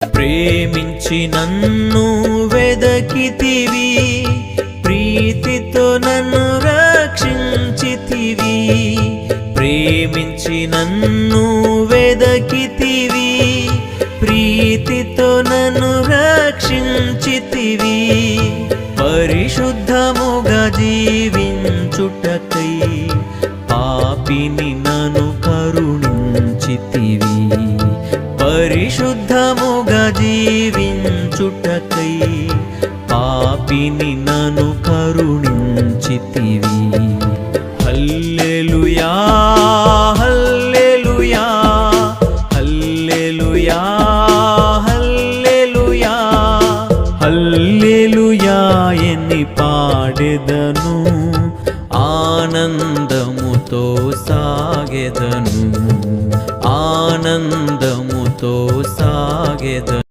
ప్రేమించి నన్ను వెదకితివి, ప్రీతితో నన్ను రక్షించితివి. ప్రేమించి నన్ను వెదకితివి, ప్రీతితో నన్ను రక్షించితివి. పరిశుద్ధముగా జీవించుటకై పాపిని నన్ను కరుణించితివి. పరిశుద్ధముగా జీవించుటకై పాపిని నన్ను కరుణించితివి. హల్లెలూయా హల్లెలూయా హల్లెలూయా హల్లెలూయా హల్లెలూయా ఎన్ని పాడెదను, ఆనందముతో సాగెదను, ఆనందముతో సాగెదను.